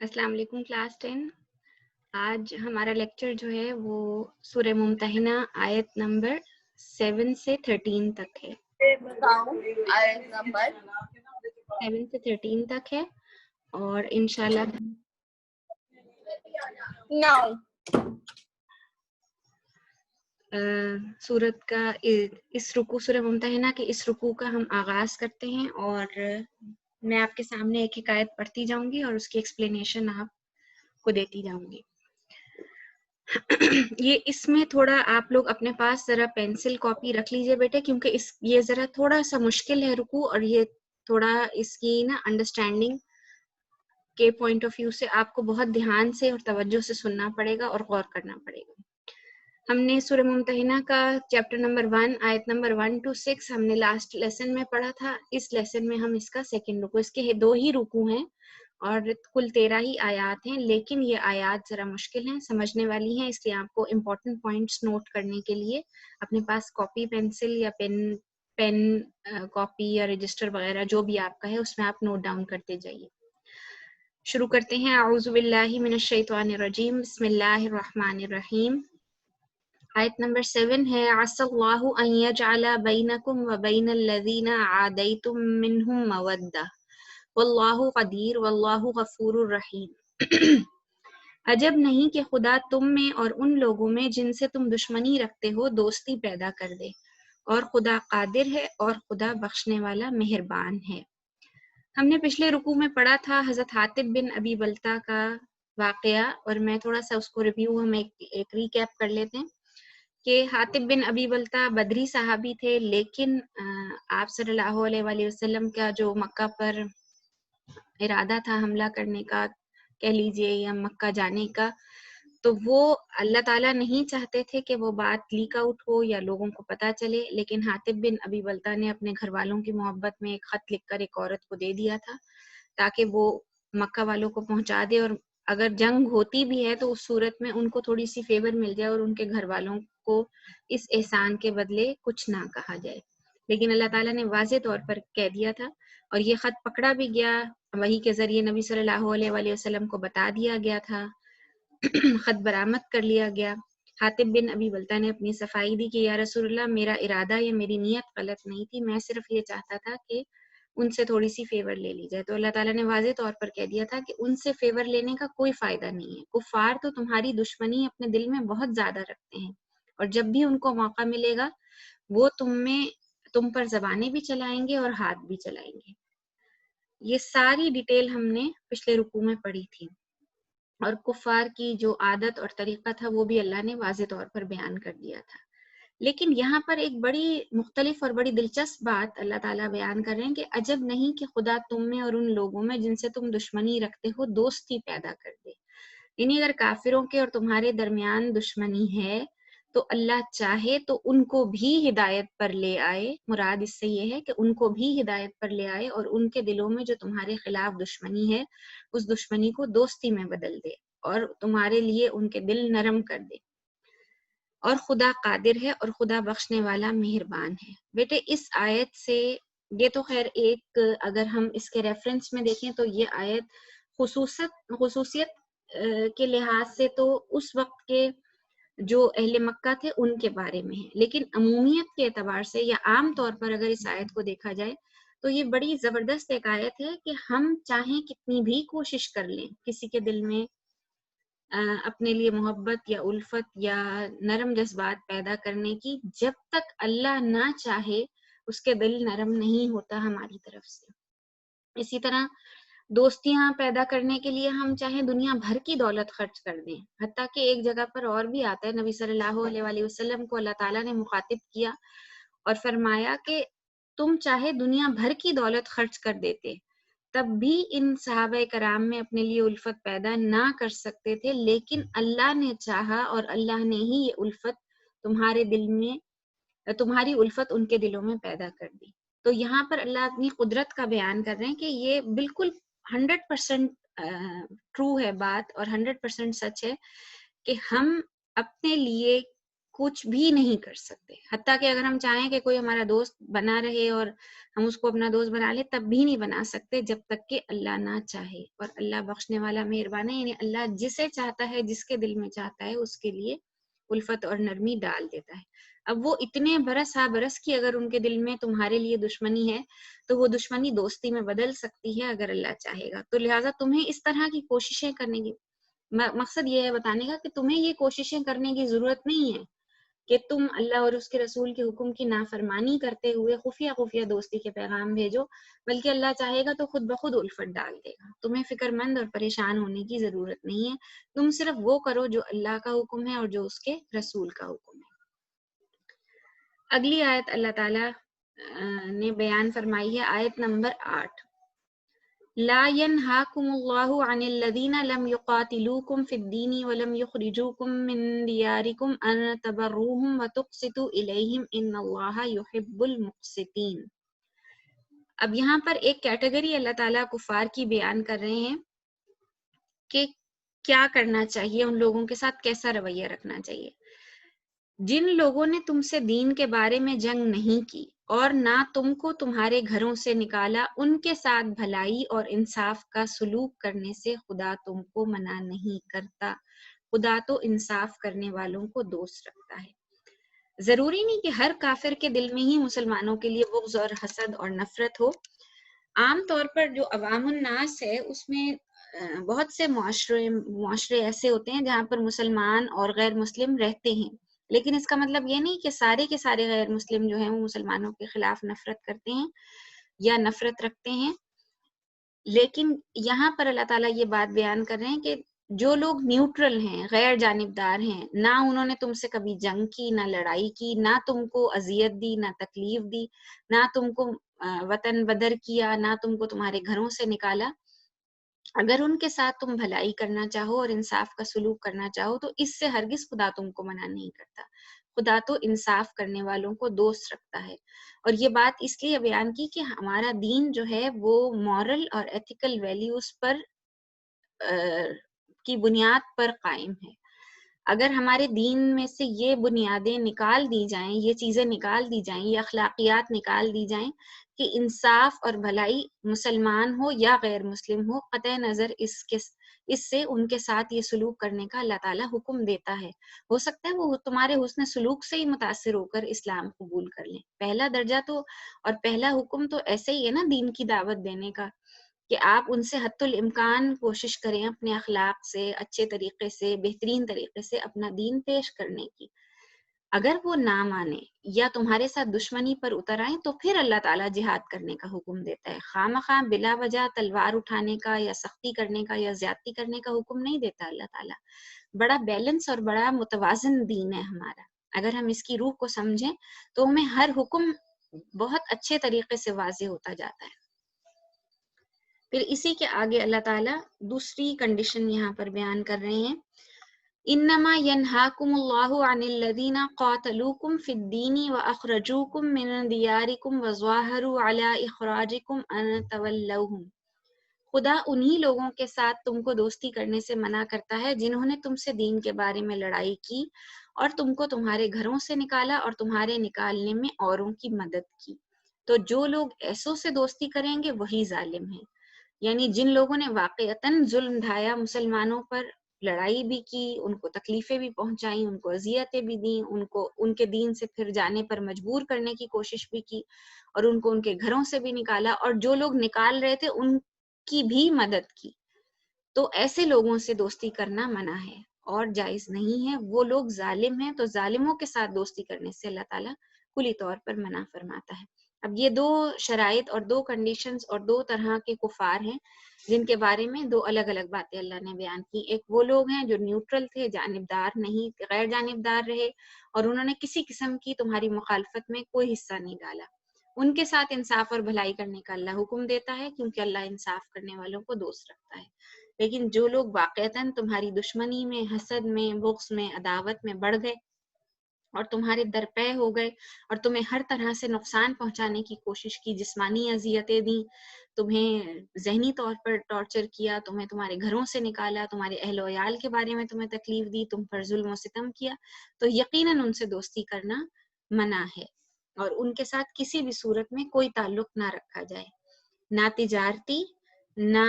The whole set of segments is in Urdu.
السلام علیکم کلاس 10۔ آج ہمارا لیکچر جو ہے وہ سورہ ممتحنہ آیت نمبر 7 سے 13 تک ہے۔ آیت نمبر 7 سے 13 تک ہے اور انشاءاللہ سورت کا اس رکوع سورہ ممتحنہ کے اس رکوع کا ہم آغاز کرتے ہیں اور میں آپ کے سامنے ایک ایک آیت پڑھتی جاؤں گی اور اس کی ایکسپلینیشن آپ کو دیتی جاؤں گی۔ اس میں تھوڑا آپ لوگ اپنے پاس ذرا پینسل کاپی رکھ لیجئے بیٹے، کیونکہ یہ ذرا تھوڑا سا مشکل ہے رکوع، اور یہ تھوڑا اس کی انڈرسٹینڈنگ کے پوائنٹ آف ویو سے آپ کو بہت دھیان سے اور توجہ سے سننا پڑے گا اور غور کرنا پڑے گا۔ ہم نے سورہ ممتحنہ کا چیپٹر نمبر 1 آیت نمبر 1 to 6 ہم نے لاسٹ لیسن میں پڑھا تھا۔ اس لیسن میں ہم اس کا سیکنڈ رکوع، اس کے 2 ہی رکوع ہیں اور کل 13 ہی آیات ہیں، لیکن یہ آیات ذرا مشکل ہیں، سمجھنے والی ہیں، اس لیے آپ کو امپورٹنٹ پوائنٹس نوٹ کرنے کے لیے اپنے پاس کاپی پینسل یا پین کاپی یا رجسٹر وغیرہ جو بھی آپ کا ہے اس میں آپ نوٹ ڈاؤن کرتے جائیے۔ شروع کرتے ہیں۔ اعوذ باللہ من الشیطان الرجیم، بسم اللہ الرحمن الرحیم۔ آیت نمبر 7 ہے، عسى الله ان يجعل بينكم وبين الذين عاديتم منهم مودة واللہ قدیر واللہ غفور الرحیم۔ عجب نہیں کہ خدا تم میں اور ان لوگوں میں جن سے تم دشمنی رکھتے ہو دوستی پیدا کر دے، اور خدا قادر ہے اور خدا بخشنے والا مہربان ہے۔ ہم نے پچھلے رکوع میں پڑھا تھا حضرت حاطب بن ابی بلتہ کا واقعہ، اور میں تھوڑا سا اس کو ریویو ہم ایک ریکیپ کر لیتے ہیں کہ حاطب بن ابی بلتہ بدری صحابی تھے، لیکن آپ صلی اللہ علیہ وآلہ وسلم کا جو مکہ پر ارادہ تھا حملہ کرنے کا کہہ لیجئے یا مکہ جانے کا، تو وہ اللہ تعالیٰ نہیں چاہتے تھے کہ وہ بات لیک آؤٹ ہو یا لوگوں کو پتہ چلے، لیکن حاطب بن ابی بلتہ نے اپنے گھر والوں کی محبت میں ایک خط لکھ کر ایک عورت کو دے دیا تھا تاکہ وہ مکہ والوں کو پہنچا دے، اور اگر جنگ ہوتی بھی ہے تو اس صورت میں ان کو تھوڑی سی فیور مل جائے اور ان کے گھر والوں کو اس احسان کے بدلے کچھ نہ کہا جائے۔ لیکن اللہ تعالیٰ نے واضح طور پر کہہ دیا تھا، اور یہ خط پکڑا بھی گیا، وحی کے ذریعے نبی صلی اللہ علیہ وآلہ وسلم کو بتا دیا گیا تھا، خط برآمد کر لیا گیا۔ حاطب بن ابی بلتہ نے اپنی صفائی دی کہ یا رسول اللہ، میرا ارادہ یا میری نیت غلط نہیں تھی، میں صرف یہ چاہتا تھا کہ ان سے تھوڑی سی فیور لے لی جائے۔ تو اللہ تعالیٰ نے واضح طور پر کہہ دیا تھا کہ ان سے فیور لینے کا کوئی فائدہ نہیں ہے، کفار تو تمہاری دشمنی اپنے دل میں بہت زیادہ رکھتے ہیں، اور جب بھی ان کو موقع ملے گا وہ تم پر زبانیں بھی چلائیں گے اور ہاتھ بھی چلائیں گے۔ یہ ساری ڈیٹیل ہم نے پچھلے رکوع میں پڑھی تھی، اور کفار کی جو عادت اور طریقہ تھا وہ بھی اللہ نے واضح طور پر بیان کر دیا تھا۔ لیکن یہاں پر ایک بڑی مختلف اور بڑی دلچسپ بات اللہ تعالیٰ بیان کر رہے ہیں کہ عجب نہیں کہ خدا تم میں اور ان لوگوں میں جن سے تم دشمنی رکھتے ہو دوستی پیدا کر دے۔ یعنی اگر کافروں کے اور تمہارے درمیان دشمنی ہے تو اللہ چاہے تو ان کو بھی ہدایت پر لے آئے، مراد اس سے یہ ہے کہ ان کو بھی ہدایت پر لے آئے اور ان کے دلوں میں جو تمہارے خلاف دشمنی ہے اس دشمنی کو دوستی میں بدل دے اور تمہارے لیے ان کے دل نرم کر دے، اور خدا قادر ہے اور خدا بخشنے والا مہربان ہے۔ بیٹے اس آیت سے یہ تو خیر ایک، اگر ہم اس کے ریفرنس میں دیکھیں تو یہ آیت خصوصیت کے لحاظ سے تو اس وقت کے جو اہل مکہ تھے ان کے بارے میں ہے، لیکن عمومیت کے اعتبار سے یا عام طور پر اگر اس آیت کو دیکھا جائے تو یہ بڑی زبردست ایک آیت ہے کہ ہم چاہیں کتنی بھی کوشش کر لیں کسی کے دل میں اپنے لیے محبت یا الفت یا نرم جذبات پیدا کرنے کی، جب تک اللہ نہ چاہے اس کے دل نرم نہیں ہوتا ہماری طرف سے۔ اسی طرح دوستیاں پیدا کرنے کے لیے ہم چاہیں دنیا بھر کی دولت خرچ کر دیں، حتیٰ کہ ایک جگہ پر اور بھی آتا ہے، نبی صلی اللہ علیہ وآلہ وسلم کو اللہ تعالیٰ نے مخاطب کیا اور فرمایا کہ تم چاہے دنیا بھر کی دولت خرچ کر دیتے تب بھی ان صحابہ کرام میں اپنے لیے الفت پیدا نہ کر سکتے تھے، لیکن اللہ نے چاہا اور اللہ نے ہی یہ الفت تمہارے دل میں، تمہاری الفت ان کے دلوں میں پیدا کر دی۔ تو یہاں پر اللہ اپنی قدرت کا بیان کر رہے ہیں کہ یہ بالکل 100% ٹرو ہے بات اور 100% سچ ہے کہ ہم اپنے لیے کچھ بھی نہیں کر سکتے. حتیٰ کہ اگر ہم چاہیں کہ کوئی ہمارا دوست بنا رہے اور ہم اس کو اپنا دوست بنا لیں تب بھی نہیں بنا سکتے جب تک کہ اللہ نہ چاہے. اور اللہ بخشنے والا مہربان ہے، یعنی اللہ جسے چاہتا ہے، جس کے دل میں چاہتا ہے، اس کے لیے الفت اور نرمی ڈال دیتا ہے. اب وہ اتنے برس ہا برس کی اگر ان کے دل میں تمہارے لیے دشمنی ہے تو وہ دشمنی دوستی میں بدل سکتی ہے اگر اللہ چاہے گا. تو لہٰذا تمہیں اس طرح کی کوششیں کرنے کی، مقصد یہ ہے بتانے کا کہ تمہیں یہ کوششیں کرنے کی ضرورت نہیں ہے کہ تم اللہ اور اس کے رسول کے حکم کی نافرمانی کرتے ہوئے خفیہ خفیہ دوستی کے پیغام بھیجو، بلکہ اللہ چاہے گا تو خود بخود الفت ڈال دے گا. تمہیں فکر مند اور پریشان ہونے کی ضرورت نہیں ہے. تم صرف وہ کرو جو اللہ کا حکم ہے اور جو اس کے رسول کا حکم ہے. اگلی آیت اللہ تعالیٰ نے بیان فرمائی ہے، آیت نمبر 8. لا ينهاكم الله عن الذين لم يقاتلوكم في الدين ولم يخرجوكم من دياركم أن تبروهم وتقسطوا إليهم إن الله يحب المقسطين. اب یہاں پر ایک کیٹیگری اللہ تعالیٰ کفار کی بیان کر رہے ہیں کہ کیا کرنا چاہیے ان لوگوں کے ساتھ، کیسا رویہ رکھنا چاہیے. جن لوگوں نے تم سے دین کے بارے میں جنگ نہیں کی اور نہ تم کو تمہارے گھروں سے نکالا، ان کے ساتھ بھلائی اور انصاف کا سلوک کرنے سے خدا تم کو منع نہیں کرتا. خدا تو انصاف کرنے والوں کو دوست رکھتا ہے. ضروری نہیں کہ ہر کافر کے دل میں ہی مسلمانوں کے لیے بغض اور حسد اور نفرت ہو. عام طور پر جو عوام الناس ہے اس میں بہت سے معاشرے ایسے ہوتے ہیں جہاں پر مسلمان اور غیر مسلم رہتے ہیں، لیکن اس کا مطلب یہ نہیں کہ سارے کے سارے غیر مسلم جو ہیں وہ مسلمانوں کے خلاف نفرت کرتے ہیں یا نفرت رکھتے ہیں. لیکن یہاں پر اللہ تعالیٰ یہ بات بیان کر رہے ہیں کہ جو لوگ نیوٹرل ہیں، غیر جانبدار ہیں، نہ انہوں نے تم سے کبھی جنگ کی، نہ لڑائی کی، نہ تم کو اذیت دی، نہ تکلیف دی، نہ تم کو وطن بدر کیا، نہ تم کو تمہارے گھروں سے نکالا، اگر ان کے ساتھ تم بھلائی کرنا چاہو اور انصاف کا سلوک کرنا چاہو تو اس سے ہرگز خدا تم کو منع نہیں کرتا. خدا تو انصاف کرنے والوں کو دوست رکھتا ہے. اور یہ بات اس لیے بیان کی کہ ہمارا دین جو ہے وہ مورل اور ایتھیکل ویلیوز پر کی بنیاد پر قائم ہے. اگر ہمارے دین میں سے یہ بنیادیں نکال دی جائیں، یہ چیزیں نکال دی جائیں، یہ اخلاقیات نکال دی جائیں کہ انصاف اور بھلائی مسلمان ہو یا غیر مسلم ہو، قطع نظر اس سے ان کے ساتھ یہ سلوک کرنے کا اللہ تعالیٰ حکم دیتا ہے. ہو سکتا ہے وہ تمہارے حسن سلوک سے ہی متاثر ہو کر اسلام قبول کر لیں. پہلا درجہ تو اور پہلا حکم تو ایسے ہی ہے نا دین کی دعوت دینے کا، کہ آپ ان سے حتی الامکان کوشش کریں اپنے اخلاق سے، اچھے طریقے سے، بہترین طریقے سے اپنا دین پیش کرنے کی. اگر وہ نہ مانے یا تمہارے ساتھ دشمنی پر اتر آئیں تو پھر اللہ تعالیٰ جہاد کرنے کا حکم دیتا ہے. خواہ بلا وجہ تلوار اٹھانے کا یا سختی کرنے کا یا زیادتی کرنے کا حکم نہیں دیتا اللہ تعالیٰ. بڑا بیلنس اور بڑا متوازن دین ہے ہمارا. اگر ہم اس کی روح کو سمجھیں تو ہمیں ہر حکم بہت اچھے طریقے سے واضح ہوتا جاتا ہے. پھر اسی کے آگے اللہ تعالیٰ دوسری کنڈیشن یہاں پر بیان کر رہے ہیں، انما ینہاکم اللہ عن الذین قاتلوکم فی الدین واخرجوکم من دیارکم وظاہروا علی اخراجکم ان تولوہم. خدا انہی لوگوں کے ساتھ تم کو دوستی کرنے سے منع کرتا ہے جنہوں نے تم سے دین کے بارے میں لڑائی کی اور تم کو تمہارے گھروں سے نکالا اور تمہارے نکالنے میں اوروں کی مدد کی. تو جو لوگ ایسوں سے دوستی کریں گے وہی ظالم ہیں. یعنی جن لوگوں نے واقعتاً ظلم ڈھایا مسلمانوں پر، لڑائی بھی کی، ان کو تکلیفیں بھی پہنچائیں، ان کو اذیتیں بھی دیں، ان کو ان کے دین سے پھر جانے پر مجبور کرنے کی کوشش بھی کی اور ان کو ان کے گھروں سے بھی نکالا، اور جو لوگ نکال رہے تھے ان کی بھی مدد کی، تو ایسے لوگوں سے دوستی کرنا منع ہے اور جائز نہیں ہے. وہ لوگ ظالم ہیں، تو ظالموں کے ساتھ دوستی کرنے سے اللہ تعالیٰ کلی طور پر منع فرماتا ہے. اب یہ دو شرائط اور دو کنڈیشنز اور دو طرح کے کفار ہیں جن کے بارے میں دو الگ الگ باتیں اللہ نے بیان کی. ایک وہ لوگ ہیں جو نیوٹرل تھے، جانبدار نہیں، غیر جانبدار رہے اور انہوں نے کسی قسم کی تمہاری مخالفت میں کوئی حصہ نہیں ڈالا. ان کے ساتھ انصاف اور بھلائی کرنے کا اللہ حکم دیتا ہے کیونکہ اللہ انصاف کرنے والوں کو دوست رکھتا ہے. لیکن جو لوگ واقعتاً تمہاری دشمنی میں، حسد میں، بغض میں، عداوت میں بڑھ گئے اور تمہارے درپے ہو گئے اور تمہیں ہر طرح سے نقصان پہنچانے کی کوشش کی، جسمانی اذیتیں دیں، تمہیں ذہنی طور پر ٹارچر کیا، تمہیں تمہارے گھروں سے نکالا، تمہارے اہل و عیال کے بارے میں تمہیں تکلیف دی، تم پر ظلم و ستم کیا، تو یقیناً ان سے دوستی کرنا منع ہے، اور ان کے ساتھ کسی بھی صورت میں کوئی تعلق نہ رکھا جائے، نہ تجارتی نہ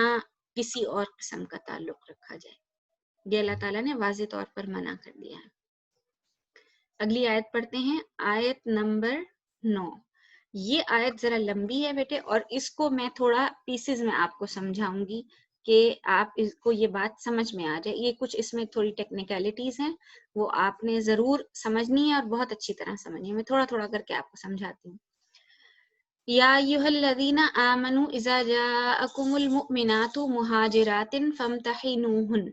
کسی اور قسم کا تعلق رکھا جائے۔ یہ اللہ تعالیٰ نے واضح طور پر منع کر دیا ہے۔ اگلی آیت پڑھتے ہیں، آیت نمبر 9۔ یہ آیت ذرا لمبی ہے بیٹے، اور اس کو میں تھوڑا پیسز میں آپ کو سمجھاؤں گی کہ آپ اس کو یہ بات سمجھ میں آ جائے۔ یہ کچھ اس میں تھوڑی ٹیکنیکلٹیز ہیں، وہ آپ نے ضرور سمجھنی ہے اور بہت اچھی طرح سمجھنی ہے۔ میں تھوڑا تھوڑا کر کے آپ کو سمجھاتی ہوں۔ یا ایھا الذین آمنوا اذا جاءکم المؤمنات مہاجرات فامتحنوہن،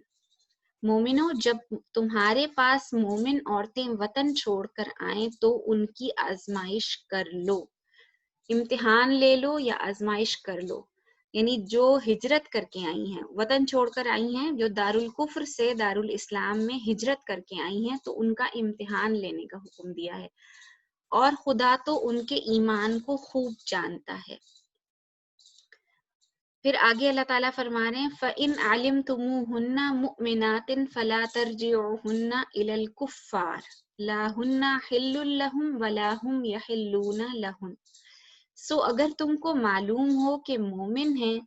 مومنو جب تمہارے پاس مومن عورتیں وطن چھوڑ کر آئیں تو ان کی آزمائش کر لو، امتحان لے لو یا آزمائش کر لو، یعنی جو ہجرت کر کے آئی ہیں، وطن چھوڑ کر آئی ہیں، جو دارالکفر سے دارالاسلام میں ہجرت کر کے آئی ہیں، تو ان کا امتحان لینے کا حکم دیا ہے، اور خدا تو ان کے ایمان کو خوب جانتا ہے۔ پھر آگے اللہ تعالیٰ فرما رہے ہیں فَإِنْ عَلِمْتُمُوهُنَّ مُؤْمِنَاتٍ فَلَا تَرْجِعُوهُنَّ إِلَى الْكُفَّارِ لَا هُنَّ حِلٌّ لَهُمْ وَلَا هُمْ يَحِلُّونَ لَهُنَّ۔ سو اگر تم کو معلوم ہو کہ مومن ہیں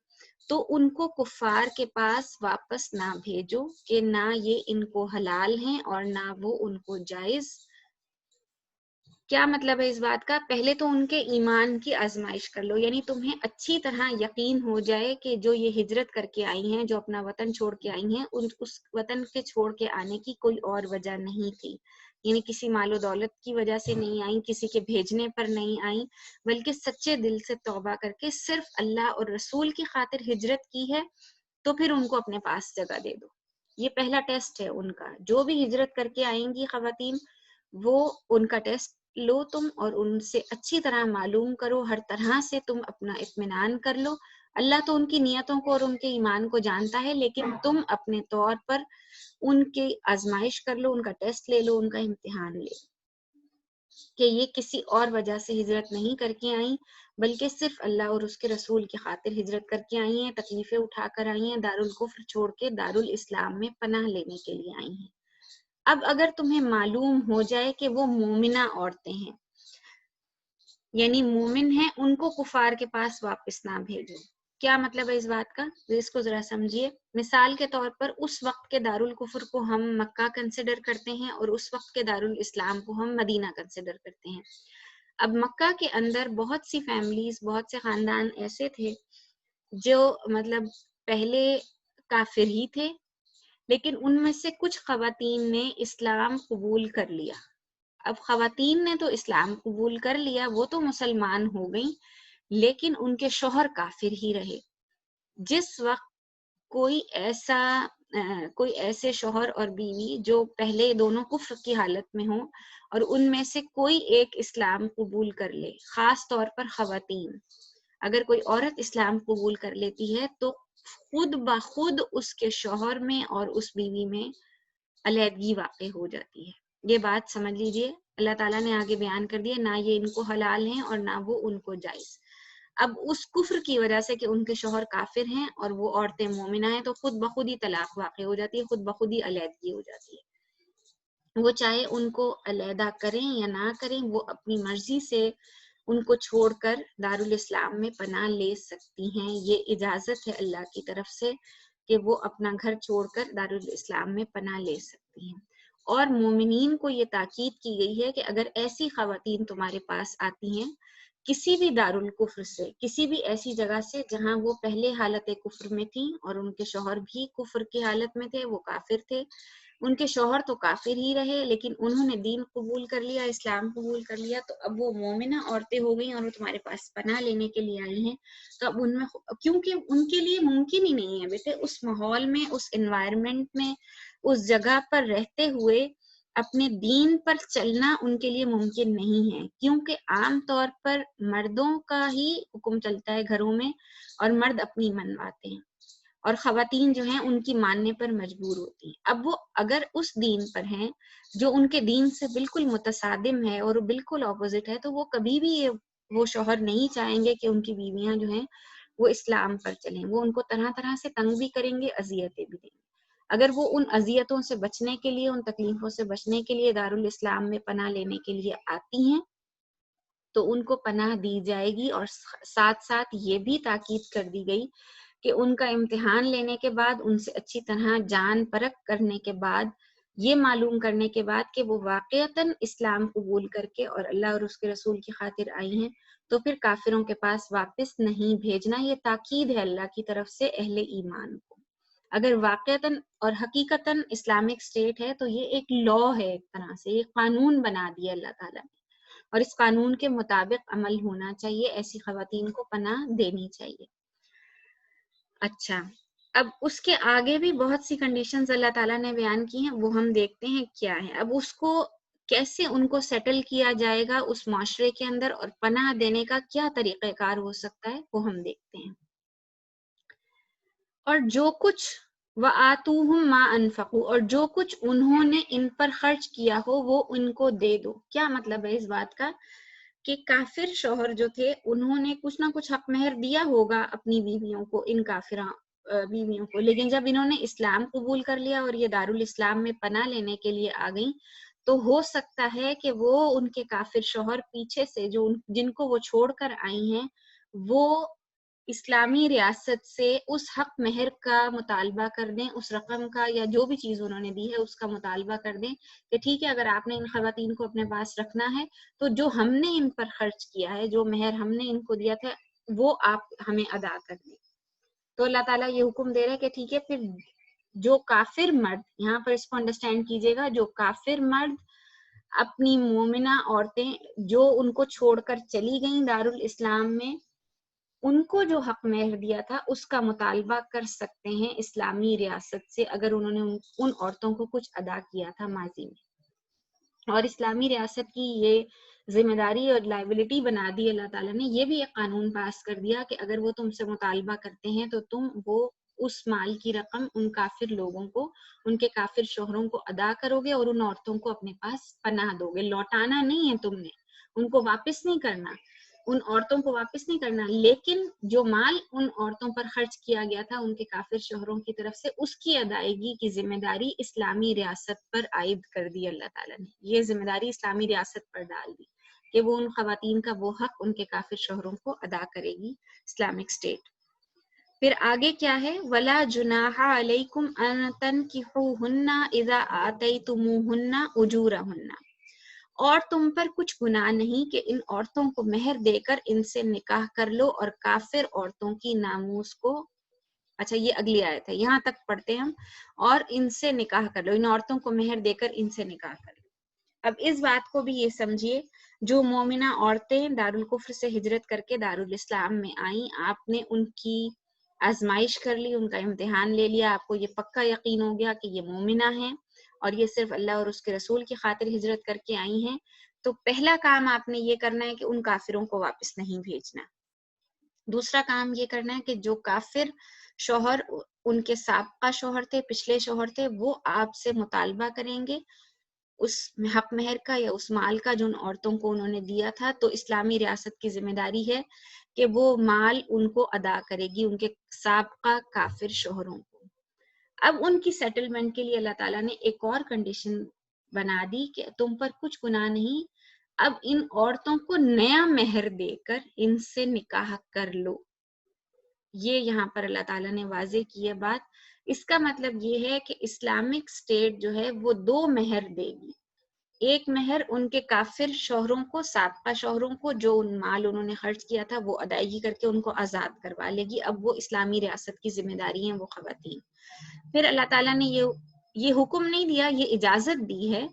تو ان کو کفار کے پاس واپس نہ بھیجو کہ نہ یہ ان کو حلال ہیں اور نہ وہ ان کو جائز۔ کیا مطلب ہے اس بات کا؟ پہلے تو ان کے ایمان کی آزمائش کر لو، یعنی تمہیں اچھی طرح یقین ہو جائے کہ جو یہ ہجرت کر کے آئی ہیں، جو اپنا وطن چھوڑ کے آئی ہیں، اس وطن کے چھوڑ کے آنے کی کوئی اور وجہ نہیں تھی، یعنی کسی مال و دولت کی وجہ سے نہیں آئیں، کسی کے بھیجنے پر نہیں آئیں، بلکہ سچے دل سے توبہ کر کے صرف اللہ اور رسول کی خاطر ہجرت کی ہے، تو پھر ان کو اپنے پاس جگہ دے دو۔ یہ پہلا ٹیسٹ ہے ان کا، جو بھی ہجرت کر کے آئیں گی خواتین، وہ ان کا ٹیسٹ لو تم، اور ان سے اچھی طرح معلوم کرو، ہر طرح سے تم اپنا اطمینان کر لو۔ اللہ تو ان کی نیتوں کو اور ان کے ایمان کو جانتا ہے، لیکن تم اپنے طور پر ان کی آزمائش کر لو، ان کا ٹیسٹ لے لو، ان کا امتحان لے لو کہ یہ کسی اور وجہ سے ہجرت نہیں کر کے آئیں، بلکہ صرف اللہ اور اس کے رسول کی خاطر ہجرت کر کے آئی ہیں، تکلیفیں اٹھا کر آئی ہیں، دارالکفر چھوڑ کے دارالاسلام میں پناہ لینے کے لیے آئی ہیں۔ اب اگر تمہیں معلوم ہو جائے کہ وہ مومنہ عورتیں ہیں، یعنی مومن ہیں، ان کو کفار کے پاس واپس نہ بھیجو۔ کیا مطلب ہے اس بات کا؟ اس کو ذرا سمجھیے۔ مثال کے طور پر اس وقت کے دارالکفر کو ہم مکہ کنسیڈر کرتے ہیں، اور اس وقت کے دارالاسلام کو ہم مدینہ کنسیڈر کرتے ہیں۔ اب مکہ کے اندر بہت سی فیملیز، بہت سے خاندان ایسے تھے جو مطلب پہلے کافر ہی تھے، لیکن ان میں سے کچھ خواتین نے اسلام قبول کر لیا۔ اب خواتین نے تو اسلام قبول کر لیا، وہ تو مسلمان ہو گئیں، لیکن ان کے شوہر کافر ہی رہے۔ جس وقت کوئی ایسے شوہر اور بیوی جو پہلے دونوں کفر کی حالت میں ہوں، اور ان میں سے کوئی ایک اسلام قبول کر لے، خاص طور پر خواتین، اگر کوئی عورت اسلام قبول کر لیتی ہے تو خود بخود اس کے شوہر میں اور اس بیوی میں علیحدگی واقع ہو جاتی ہے۔ یہ بات سمجھ لیجئے، اللہ تعالیٰ نے آگے بیان کر دیا، نہ یہ ان کو حلال ہیں اور نہ وہ ان کو جائز۔ اب اس کفر کی وجہ سے کہ ان کے شوہر کافر ہیں اور وہ عورتیں مومنہ ہیں، تو خود بخود ہی طلاق واقع ہو جاتی ہے، خود بخود ہی علیحدگی ہو جاتی ہے۔ وہ چاہے ان کو علیحدہ کریں یا نہ کریں، وہ اپنی مرضی سے ان کو چھوڑ کر دارالاسلام میں پناہ لے سکتی ہیں۔ یہ اجازت ہے اللہ کی طرف سے کہ وہ اپنا گھر چھوڑ کر دارالاسلام میں پناہ لے سکتی ہیں۔ اور مومنین کو یہ تاکید کی گئی ہے کہ اگر ایسی خواتین تمہارے پاس آتی ہیں کسی بھی دارالکفر سے، کسی بھی ایسی جگہ سے جہاں وہ پہلے حالت کفر میں تھیں اور ان کے شوہر بھی کفر کی حالت میں تھے، وہ کافر تھے، ان کے شوہر تو کافر ہی رہے، لیکن انہوں نے دین قبول کر لیا، اسلام قبول کر لیا، تو اب وہ مومنہ عورتیں ہو گئیں اور وہ تمہارے پاس پناہ لینے کے لیے آئی ہیں، تو اب ان میں، کیونکہ ان کے لیے ممکن ہی نہیں ہے بیٹے اس ماحول میں، اس انوائرمنٹ میں، اس جگہ پر رہتے ہوئے اپنے دین پر چلنا ان کے لیے ممکن نہیں ہے، کیونکہ عام طور پر مردوں کا ہی حکم چلتا ہے گھروں میں، اور مرد اپنی منواتے ہیں۔ اور خواتین جو ہیں ان کی ماننے پر مجبور ہوتی ہیں. اب وہ اگر اس دین پر ہیں جو ان کے دین سے بالکل متصادم ہے اور بالکل اپوزٹ ہے، تو وہ کبھی بھی وہ شوہر نہیں چاہیں گے کہ ان کی بیویاں جو ہیں وہ اسلام پر چلیں. وہ ان کو طرح طرح سے تنگ بھی کریں گے، اذیتیں بھی دیں گے. اگر وہ ان اذیتوں سے بچنے کے لیے، ان تکلیفوں سے بچنے کے لیے دارالاسلام میں پناہ لینے کے لیے آتی ہیں تو ان کو پناہ دی جائے گی. اور ساتھ ساتھ یہ بھی تاکید کر دی گئی کہ ان کا امتحان لینے کے بعد، ان سے اچھی طرح جان پرکھ کرنے کے بعد، یہ معلوم کرنے کے بعد کہ وہ واقعتاً اسلام قبول کر کے اور اللہ اور اس کے رسول کی خاطر آئی ہیں، تو پھر کافروں کے پاس واپس نہیں بھیجنا. یہ تاکید ہے اللہ کی طرف سے اہل ایمان کو. اگر واقعتاً اور حقیقتاً اسلامک اسٹیٹ ہے تو یہ ایک لا ہے، ایک طرح سے یہ قانون بنا دیا اللہ تعالیٰ نے، اور اس قانون کے مطابق عمل ہونا چاہیے. ایسی خواتین کو پناہ دینی چاہیے. اچھا، اب اس کے آگے بھی بہت سی کنڈیشنز اللہ تعالیٰ نے بیان کی ہیں، وہ ہم دیکھتے ہیں کیا ہے. اب اس کو کیسے ان کو سیٹل کیا جائے گا اس معاشرے کے اندر، اور پناہ دینے کا کیا طریقہ کار ہو سکتا ہے، وہ ہم دیکھتے ہیں. اور جو کچھ وَآتُوهُم مَا أَنفَقُوا، اور جو کچھ انہوں نے ان پر خرچ کیا ہو وہ ان کو دے دو. کیا مطلب ہے اس بات کا؟ کہ کافر شوہر جو تھے انہوں نے کچھ نہ کچھ حق مہر دیا ہوگا اپنی بیویوں کو، ان کافراں بیویوں کو، لیکن جب انہوں نے اسلام قبول کر لیا اور یہ دارالاسلام میں پناہ لینے کے لیے آ گئیں، تو ہو سکتا ہے کہ وہ ان کے کافر شوہر پیچھے سے جو جن کو وہ چھوڑ کر آئی ہیں، وہ اسلامی ریاست سے اس حق مہر کا مطالبہ کر دیں، اس رقم کا یا جو بھی چیز انہوں نے دی ہے اس کا مطالبہ کر دیں کہ ٹھیک ہے، اگر آپ نے ان خواتین کو اپنے پاس رکھنا ہے تو جو ہم نے ان پر خرچ کیا ہے، جو مہر ہم نے ان کو دیا تھا، وہ آپ ہمیں ادا کر دیں. تو اللہ تعالیٰ یہ حکم دے رہے کہ ٹھیک ہے، پھر جو کافر مرد، یہاں پر اس کو انڈرسٹینڈ کیجئے گا، جو کافر مرد اپنی مومنہ عورتیں جو ان کو چھوڑ کر چلی گئیں دارالاسلام میں، ان کو جو حق مہر دیا تھا اس کا مطالبہ کر سکتے ہیں اسلامی ریاست سے، اگر انہوں نے ان عورتوں کو کچھ ادا کیا تھا ماضی میں. اور اسلامی ریاست کی یہ ذمہ داری اور لائبلٹی بنا دی اللہ تعالیٰ نے. یہ بھی ایک قانون پاس کر دیا کہ اگر وہ تم سے مطالبہ کرتے ہیں تو تم وہ اس مال کی رقم ان کافر لوگوں کو، ان کے کافر شوہروں کو ادا کرو گے اور ان عورتوں کو اپنے پاس پناہ دو گے. لوٹانا نہیں ہے تم نے، ان کو واپس نہیں کرنا، ان عورتوں کو واپس نہیں کرنا، لیکن جو مال ان عورتوں پر خرچ کیا گیا تھا ان کے کافر شوہروں کی طرف سے، اس کی ادائیگی کی ذمہ داری اسلامی ریاست پر عائد کر دی اللہ تعالیٰ نے. یہ ذمہ داری اسلامی ریاست پر ڈال دی کہ وہ ان خواتین کا وہ حق ان کے کافر شوہروں کو ادا کرے گی اسلامک اسٹیٹ. پھر آگے کیا ہے؟ وَلَا جُنَاحَ عَلَيْكُمْ أَن تَنكِحُوهُنَّ إِذَا آتَيْتُمُوهُنَّ أُجُورَهُنَّ، اور تم پر کچھ گناہ نہیں کہ ان عورتوں کو مہر دے کر ان سے نکاح کر لو، اور کافر عورتوں کی ناموس کو. اچھا، یہ اگلی آیت ہے، یہاں تک پڑھتے ہیں ہم. اور ان سے نکاح کر لو، ان عورتوں کو مہر دے کر ان سے نکاح کر لو. اب اس بات کو بھی یہ سمجھیے، جو مومنہ عورتیں دارالکفر سے ہجرت کر کے دارالاسلام میں آئیں، آپ نے ان کی آزمائش کر لی، ان کا امتحان لے لیا، آپ کو یہ پکا یقین ہو گیا کہ یہ مومنہ ہیں اور یہ صرف اللہ اور اس کے رسول کی خاطر ہجرت کر کے آئی ہیں، تو پہلا کام آپ نے یہ کرنا ہے کہ ان کافروں کو واپس نہیں بھیجنا. دوسرا کام یہ کرنا ہے کہ جو کافر شوہر ان کے سابقہ شوہر تھے، پچھلے شوہر تھے، وہ آپ سے مطالبہ کریں گے اس حق مہر کا یا اس مال کا جو ان عورتوں کو انہوں نے دیا تھا. تو اسلامی ریاست کی ذمہ داری ہے کہ وہ مال ان کو ادا کرے گی، ان کے سابقہ کافر شوہروں کو. اب ان کی سیٹلمنٹ کے لیے اللہ تعالیٰ نے ایک اور کنڈیشن بنا دی کہ تم پر کچھ گناہ نہیں، اب ان عورتوں کو نیا مہر دے کر ان سے نکاح کر لو. یہ یہاں پر اللہ تعالیٰ نے واضح کی ہے بات. اس کا مطلب یہ ہے کہ اسلامک اسٹیٹ جو ہے وہ دو مہر دے گی. ایک مہر ان کے کافر شوہروں کو، سابقہ شوہروں کو، جو ان مال انہوں نے خرچ کیا تھا وہ ادائیگی کر کے ان کو آزاد کروا لے گی. اب وہ اسلامی ریاست کی ذمہ داری ہیں وہ خواتین. پھر اللہ تعالیٰ نے یہ حکم نہیں دیا، یہ اجازت دی ہے،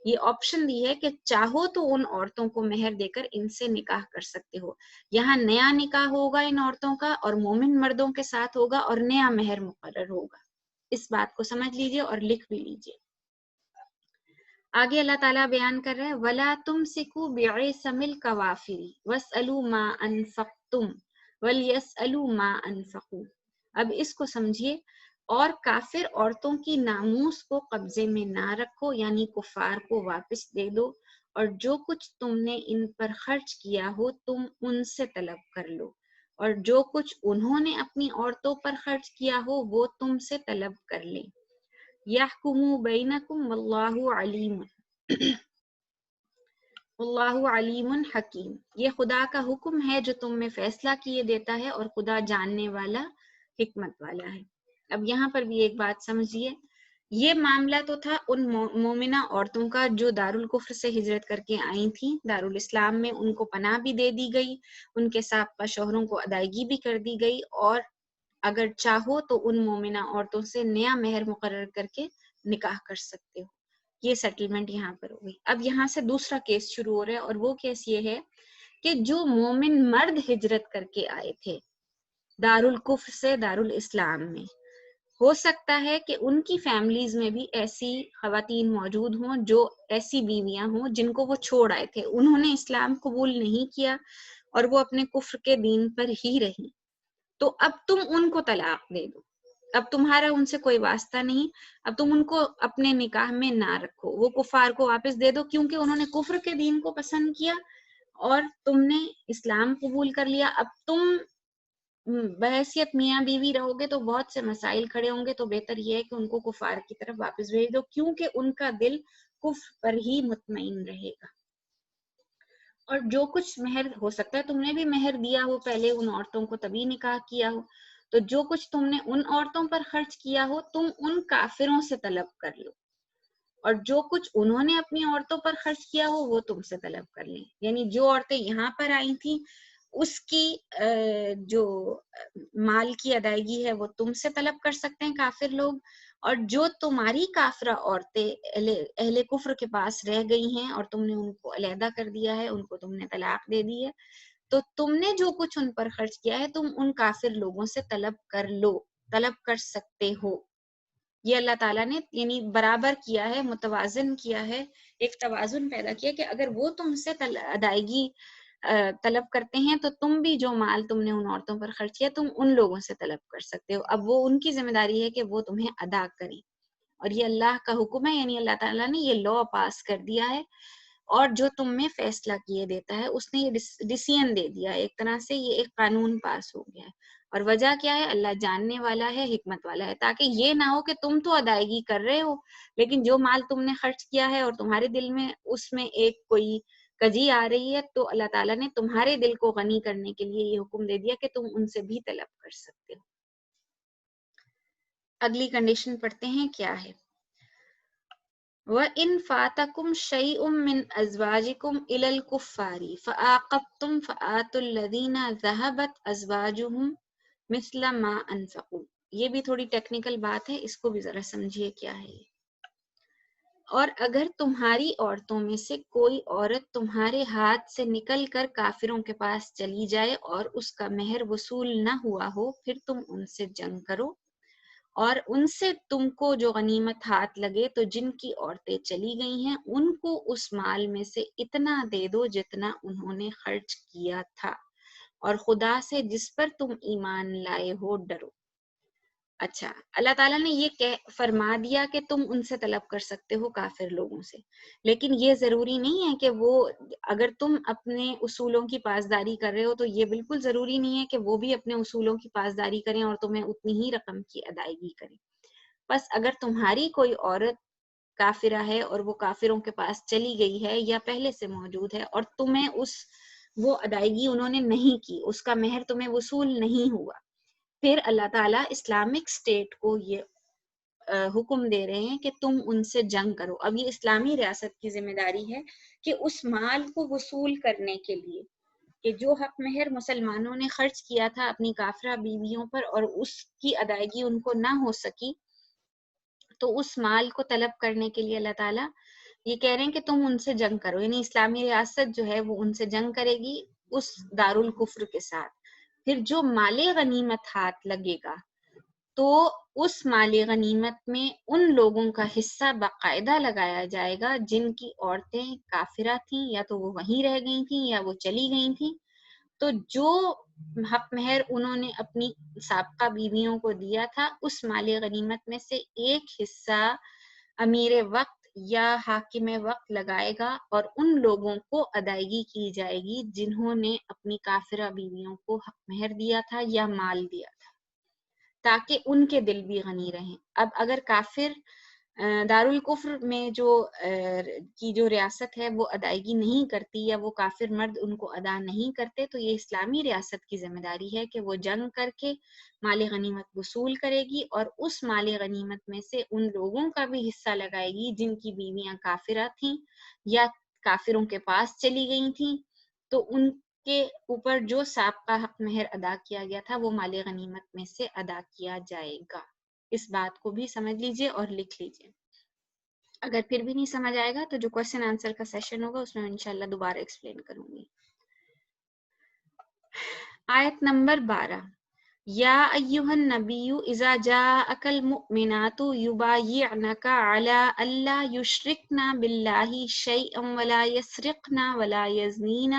یہ آپشن دی ہے کہ چاہو تو ان عورتوں کو مہر دے کر ان سے نکاح کر سکتے ہو. یہاں نیا نکاح ہوگا ان عورتوں کا، اور مومن مردوں کے ساتھ ہوگا، اور نیا مہر مقرر ہوگا. اس بات کو سمجھ لیجئے اور لکھ بھی لیجئے. آگے اللہ تعالیٰ بیان کر رہے ہیں وَلَا تُمْسِكُوا بِعِصَمِ الْكَوَافِرِ وَاسْأَلُوا مَا أَنفَقْتُمْ وَلْيَسْأَلُوا مَا أَنفَقُوا. اب اس کو سمجھیے. اور کافر عورتوں کی ناموس کو قبضے میں نہ رکھو، یعنی کفار کو واپس دے دو، اور جو کچھ تم نے ان پر خرچ کیا ہو تم ان سے طلب کر لو، اور جو کچھ انہوں نے اپنی عورتوں پر خرچ کیا ہو وہ تم سے طلب کر لیں. یحکم بینکم واللہ علیم اللہ علیم حکیم. یہ خدا کا حکم ہے جو تم میں فیصلہ کیے دیتا ہے، اور خدا جاننے والا حکمت والا ہے. اب یہاں پر بھی ایک بات سمجھیے، یہ معاملہ تو تھا ان مومنہ عورتوں کا جو دارالکفر سے ہجرت کر کے آئی تھیں. دارالاسلام میں ان کو پناہ بھی دے دی گئی، ان کے سابقہ شوہروں کو ادائیگی بھی کر دی گئی، اور اگر چاہو تو ان مومنہ عورتوں سے نیا مہر مقرر کر کے نکاح کر سکتے ہو. یہ سیٹلمنٹ یہاں پر ہو گئی. اب یہاں سے دوسرا کیس شروع ہو رہا ہے، اور وہ کیس یہ ہے کہ جو مومن مرد ہجرت کر کے آئے تھے دارالکفر سے دارالاسلام میں، ہو سکتا ہے کہ ان کی فیملیز میں بھی ایسی خواتین موجود ہوں جو ایسی بیویاں ہوں جن کو وہ چھوڑ آئے تھے، انہوں نے اسلام قبول نہیں کیا اور وہ اپنے کفر کے دین پر ہی رہی. تو اب تم ان کو طلاق دے دو، اب تمہارا ان سے کوئی واسطہ نہیں، اب تم ان کو اپنے نکاح میں نہ رکھو، وہ کفار کو واپس دے دو کیونکہ انہوں نے کفر کے دین کو پسند کیا اور تم نے اسلام قبول کر لیا. اب تم بحیثیت میاں بیوی رہو گے تو بہت سے مسائل کھڑے ہوں گے، تو بہتر یہ ہے کہ ان کو کفار کی طرف واپس بھیج دو کیونکہ ان کا دل کفر پر ہی مطمئن رہے گا. اور جو کچھ مہر ہو سکتا ہے تم نے بھی مہر دیا ہو پہلے ان عورتوں کو تبھی نکاح کیا ہو، تو جو کچھ تم نے ان عورتوں پر خرچ کیا ہو تم ان کافروں سے طلب کر لو، اور جو کچھ انہوں نے اپنی عورتوں پر خرچ کیا ہو وہ تم سے طلب کر لیں. یعنی جو عورتیں یہاں پر آئی تھیں اس کی جو مال کی ادائیگی ہے وہ تم سے طلب کر سکتے ہیں کافر لوگ، اور جو تمہاری کافرہ عورتیں اہل کفر کے پاس رہ گئی ہیں اور تم نے ان کو علیحدہ کر دیا ہے، ان کو تم نے طلاق دے دی ہے، تو تم نے جو کچھ ان پر خرچ کیا ہے تم ان کافر لوگوں سے طلب کر لو، طلب کر سکتے ہو. یہ اللہ تعالیٰ نے یعنی برابر کیا ہے، متوازن کیا ہے، ایک توازن پیدا کیا کہ اگر وہ تم سے ادائیگی طلب کرتے ہیں تو تم بھی جو مال تم نے ان عورتوں پر خرچ کیا تم ان لوگوں سے طلب کر سکتے ہو. اب وہ ان کی ذمہ داری ہے کہ وہ تمہیں ادا کریں، اور یہ اللہ کا حکم ہے، یعنی اللہ تعالیٰ نے یہ لا پاس کر دیا ہے اور جو تم میں فیصلہ کیے دیتا ہے اس نے یہ ڈیسیژن دے دیا ہے، ایک طرح سے یہ ایک قانون پاس ہو گیا ہے. اور وجہ کیا ہے؟ اللہ جاننے والا ہے، حکمت والا ہے، تاکہ یہ نہ ہو کہ تم تو ادائیگی کر رہے ہو لیکن جو مال تم نے خرچ کیا ہے اور تمہارے دل میں اس میں ایک کوئی کجی آ رہی ہے، تو اللہ تعالیٰ نے تمہارے دل کو غنی کرنے کے لیے یہ حکم دے دیا کہ تم ان سے بھی طلب کر سکتے ہو. اگلی کنڈیشن پڑھتے ہیں کیا ہے. وَإِن فَاتَكُمْ شَيْءٌ مِّنْ أَزْوَاجِكُمْ إِلَى الْكُفَّارِ فَعَاقَبْتُمْ فَآتُوا الَّذِينَ ذَهَبَتْ أَزْوَاجُهُمْ مِثْلَ مَا أَنفَقُوا. یہ بھی تھوڑی ٹیکنیکل بات ہے، اس کو بھی ذرا سمجھیے کیا ہے. اور اگر تمہاری عورتوں میں سے کوئی عورت تمہارے ہاتھ سے نکل کر کافروں کے پاس چلی جائے اور اس کا مہر وصول نہ ہوا ہو، پھر تم ان سے جنگ کرو، اور ان سے تم کو جو غنیمت ہاتھ لگے تو جن کی عورتیں چلی گئی ہیں ان کو اس مال میں سے اتنا دے دو جتنا انہوں نے خرچ کیا تھا، اور خدا سے جس پر تم ایمان لائے ہو ڈرو. اچھا، اللہ تعالیٰ نے یہ فرما دیا کہ تم ان سے طلب کر سکتے ہو کافر لوگوں سے، لیکن یہ ضروری نہیں ہے کہ وہ اگر تم اپنے اصولوں کی پاسداری کر رہے ہو تو یہ بالکل ضروری نہیں ہے کہ وہ بھی اپنے اصولوں کی پاسداری کریں اور تمہیں اتنی ہی رقم کی ادائیگی کریں. بس اگر تمہاری کوئی عورت کافرہ ہے اور وہ کافروں کے پاس چلی گئی ہے یا پہلے سے موجود ہے اور تمہیں وہ ادائیگی انہوں نے نہیں کی، اس کا مہر تمہیں وصول نہیں ہوا، پھر اللہ تعالیٰ اسلامک اسٹیٹ کو یہ حکم دے رہے ہیں کہ تم ان سے جنگ کرو. اب یہ اسلامی ریاست کی ذمہ داری ہے کہ اس مال کو وصول کرنے کے لیے کہ جو حق مہر مسلمانوں نے خرچ کیا تھا اپنی کافرہ بیویوں پر اور اس کی ادائیگی ان کو نہ ہو سکی، تو اس مال کو طلب کرنے کے لیے اللہ تعالیٰ یہ کہہ رہے ہیں کہ تم ان سے جنگ کرو. یعنی اسلامی ریاست جو ہے وہ ان سے جنگ کرے گی اس دارالکفر کے ساتھ. پھر جو مال غنیمت ہاتھ لگے گا تو اس مال غنیمت میں ان لوگوں کا حصہ باقاعدہ لگایا جائے گا جن کی عورتیں کافرہ تھیں یا تو وہ وہیں رہ گئی تھیں یا وہ چلی گئی تھیں، تو جو حق مہر انہوں نے اپنی سابقہ بیویوں کو دیا تھا اس مال غنیمت میں سے ایک حصہ امیر وقت یا حاکم وقت لگائے گا اور ان لوگوں کو ادائیگی کی جائے گی جنہوں نے اپنی کافرہ بیویوں کو حق مہر دیا تھا یا مال دیا تھا، تاکہ ان کے دل بھی غنی رہیں۔ اب اگر کافر دارالکفر میں کی جو ریاست ہے وہ ادائیگی نہیں کرتی یا وہ کافر مرد ان کو ادا نہیں کرتے، تو یہ اسلامی ریاست کی ذمہ داری ہے کہ وہ جنگ کر کے مال غنیمت وصول کرے گی اور اس مال غنیمت میں سے ان لوگوں کا بھی حصہ لگائے گی جن کی بیویاں کافرہ تھیں یا کافروں کے پاس چلی گئی تھیں، تو ان کے اوپر جو سابقہ حق مہر ادا کیا گیا تھا وہ مال غنیمت میں سے ادا کیا جائے گا۔ اس بات کو بھی سمجھ لیجئے اور لکھ لیجئے۔ اگر پھر بھی نہیں سمجھ آئے گا تو جو کوسچن آنسر کا سیشن ہوگا اس میں انشاءاللہ دوبارہ ایکسپلین کروں گی۔ آیت نمبر 12، یا ایہا النبی اذا جاءک المؤمنات یبایعنک علی الا یشرکن باللہ شیئا ولا یسرقن ولا یزنین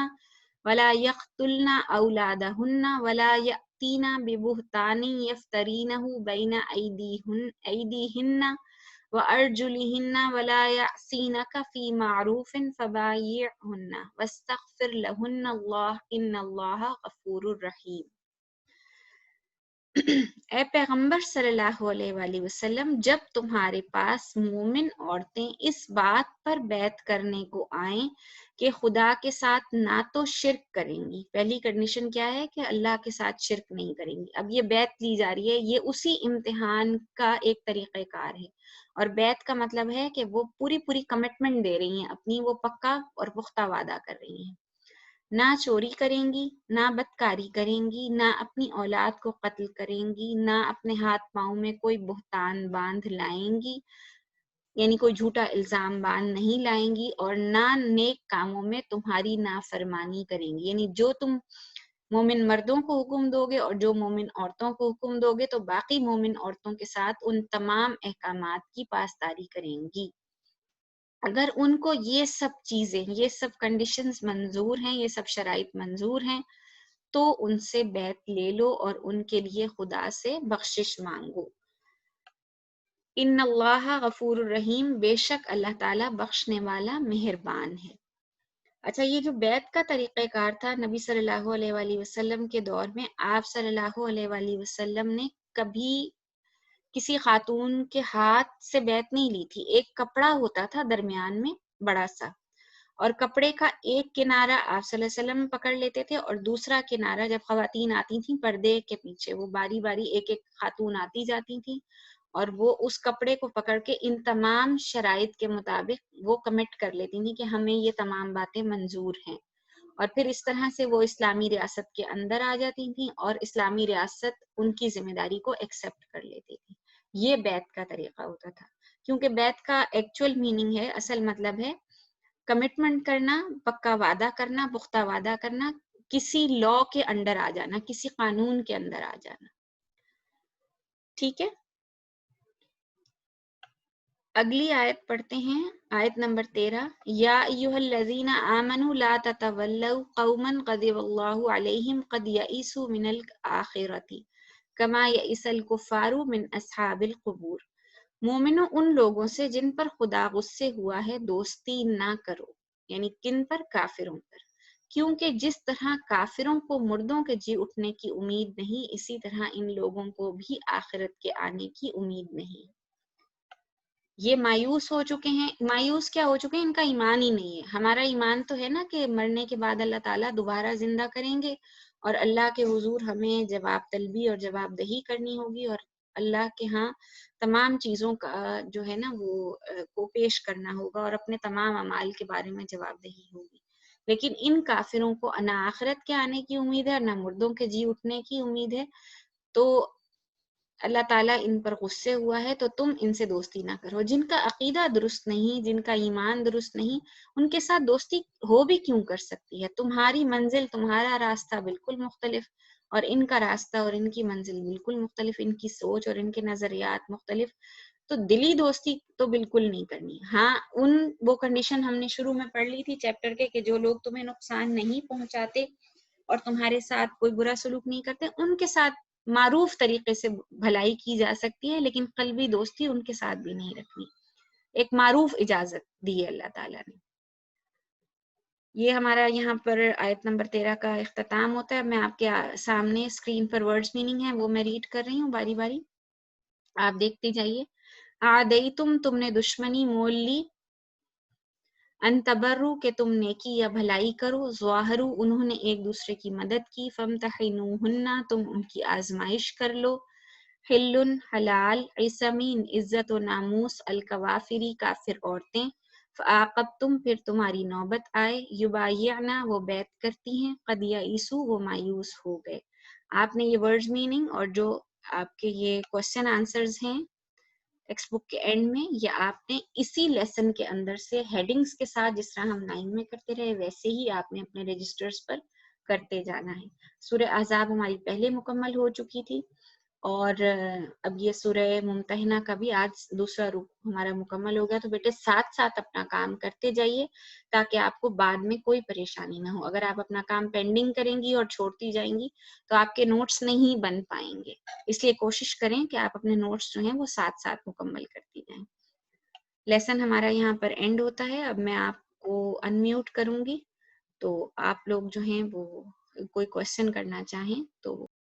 ولا یقتلن اولادہن ولا یأتین ببہتان یفترینہ بین ایدیہن وأرجلہن ولا یعصینک فی معروف فبایعہن واستغفر لہن اللہ ان اللہ غفور رحیم۔ اے پیغمبر صلی اللہ علیہ وآلہ وسلم، جب تمہارے پاس مومن عورتیں اس بات پر بیعت کرنے کو آئیں کہ خدا کے ساتھ نہ تو شرک کریں گی، پہلی کنڈیشن کیا ہے کہ اللہ کے ساتھ شرک نہیں کریں گی، اب یہ بیعت لی جا رہی ہے، یہ اسی امتحان کا ایک طریقہ کار ہے، اور بیعت کا مطلب ہے کہ وہ پوری کمٹمنٹ دے رہی ہیں اپنی، وہ پکا اور پختہ وعدہ کر رہی ہیں، نہ چوری کریں گی، نہ بدکاری کریں گی، نہ اپنی اولاد کو قتل کریں گی، نہ اپنے ہاتھ پاؤں میں کوئی بہتان باندھ لائیں گی، یعنی کوئی جھوٹا الزام باندھ نہیں لائیں گی، اور نہ نیک کاموں میں تمہاری نافرمانی کریں گی، یعنی جو تم مومن مردوں کو حکم دو گے اور جو مومن عورتوں کو حکم دو گے تو باقی مومن عورتوں کے ساتھ ان تمام احکامات کی پاسداری کریں گی۔ اگر ان کو یہ سب چیزیں، یہ سب کنڈیشنز منظور ہیں، یہ سب شرائط منظور ہیں تو ان سے بیعت لے لو اور ان کے لیے خدا سے بخشش مانگو۔ ان اللہ غفور الرحیم، بے شک اللہ تعالیٰ بخشنے والا مہربان ہے۔ اچھا، یہ جو بیعت کا طریقہ کار تھا نبی صلی اللہ علیہ وآلہ وسلم کے دور میں، آپ صلی اللہ علیہ وآلہ وسلم نے کبھی کسی خاتون کے ہاتھ سے بیعت نہیں لی تھی۔ ایک کپڑا ہوتا تھا درمیان میں بڑا سا، اور کپڑے کا ایک کنارہ آپ صلی اللہ علیہ وسلم پکڑ لیتے تھے اور دوسرا کنارہ جب خواتین آتی تھیں پردے کے پیچھے، وہ باری باری ایک ایک خاتون آتی جاتی تھیں اور وہ اس کپڑے کو پکڑ کے ان تمام شرائط کے مطابق وہ کمٹ کر لیتی تھیں کہ ہمیں یہ تمام باتیں منظور ہیں، اور پھر اس طرح سے وہ اسلامی ریاست کے اندر آ جاتی تھیں اور اسلامی ریاست ان کی ذمہ داری کو ایکسیپٹ کر لیتی تھی۔ یہ بیعت کا طریقہ ہوتا تھا، کیونکہ بیعت کا ایکچوئل میننگ ہے، اصل مطلب ہے کمٹمنٹ کرنا، پکا وعدہ کرنا، پختہ وعدہ کرنا، کسی لا کے انڈر آ جانا، کسی قانون کے اندر آ جانا۔ ٹھیک ہے، اگلی آیت پڑھتے ہیں، آیت نمبر 13، یا ایھا الذین آمنوا لا تتولوا قوما غضب اللہ علیہم قد یئسوا من الآخرۃ کما یئس الکفار من اصحاب القبور۔ مومنوں، ان لوگوں سے جن پر خدا غصے ہوا ہے دوستی نہ کرو، یعنی کن پر؟ کافروں پر، کیونکہ جس طرح کافروں کو مردوں کے جی اٹھنے کی امید نہیں، اسی طرح ان لوگوں کو بھی آخرت کے آنے کی امید نہیں۔ یہ مایوس ہو چکے ہیں، مایوس کیا ہو چکے ہیں؟ ان کا ایمان ہی نہیں ہے۔ ہمارا ایمان تو ہے نا کہ مرنے کے بعد اللہ تعالیٰ دوبارہ زندہ کریں گے اور اللہ کے حضور ہمیں جواب طلبی اور جواب دہی کرنی ہوگی، اور اللہ کے ہاں تمام چیزوں کا جو ہے نا وہ کو پیش کرنا ہوگا اور اپنے تمام اعمال کے بارے میں جواب دہی ہوگی۔ لیکن ان کافروں کو نہ آخرت کے آنے کی امید ہے، نہ مردوں کے جی اٹھنے کی امید ہے، تو اللہ تعالیٰ ان پر غصے ہوا ہے، تو تم ان سے دوستی نہ کرو۔ جن کا عقیدہ درست نہیں، جن کا ایمان درست نہیں، ان کے ساتھ دوستی ہو بھی کیوں کر سکتی ہے؟ تمہاری منزل، تمہارا راستہ بالکل مختلف، اور ان کا راستہ اور ان کی منزل بالکل مختلف، ان کی سوچ اور ان کے نظریات مختلف، تو دلی دوستی تو بالکل نہیں کرنی۔ ہاں، وہ کنڈیشن ہم نے شروع میں پڑھ لی تھی چیپٹر کے کہ جو لوگ تمہیں نقصان نہیں پہنچاتے اور تمہارے ساتھ کوئی برا سلوک نہیں کرتے، ان کے ساتھ معروف طریقے سے بھلائی کی جا سکتی ہے، لیکن قلبی دوستی ان کے ساتھ بھی نہیں رکھنی. ایک معروف اجازت دی ہے اللہ تعالیٰ نے. یہ ہمارا یہاں پر آیت نمبر 13 کا اختتام ہوتا ہے. میں آپ کے سامنے اسکرین پر ورڈز میننگ ہے وہ میں ریڈ کر رہی ہوں باری باری، آپ دیکھتے جائیے. تم نے دشمنی مول لی، ان تبرو کہ تم نیکی یا بھلائی کرو، ظواہرو انہوں نے ایک دوسرے کی مدد کی، فامتحنوہن تم ان کی آزمائش کر لو، حل حلال، عصمین عزت و ناموس، الکوافری کافر عورتیں، فعاقبتم پھر تمہاری نوبت آئے، یبایعنا وہ بیعت کرتی ہیں، قد یئسوا وہ مایوس ہو گئے. آپ نے یہ ورڈز میننگ اور جو آپ کے یہ کوشچن آنسرز ہیں ٹیکسٹ بک کے اینڈ میں، یہ آپ نے اسی لیسن کے اندر سے ہیڈنگز کے ساتھ جس طرح ہم 9 میں کرتے رہے ویسے ہی آپ نے اپنے رجسٹرز پر کرتے جانا ہے. سورہ احزاب ہماری پہلے مکمل ہو چکی تھی، اور اب یہ سورہ ممتحنہ کا بھی آج دوسرا رکوع ہمارا مکمل ہو گیا. تو بیٹے ساتھ ساتھ اپنا کام کرتے جائیے تاکہ آپ کو بعد میں کوئی پریشانی نہ ہو. اگر آپ اپنا کام پینڈنگ کریں گی اور چھوڑتی جائیں گی تو آپ کے نوٹس نہیں بن پائیں گے. اس لیے کوشش کریں کہ آپ اپنے نوٹس جو ہیں وہ ساتھ ساتھ مکمل کرتی جائیں. لیسن ہمارا یہاں پر اینڈ ہوتا ہے. اب میں آپ کو انمیوٹ کروں گی، تو آپ لوگ جو ہیں وہ کوئی کوشچن کرنا چاہیں تو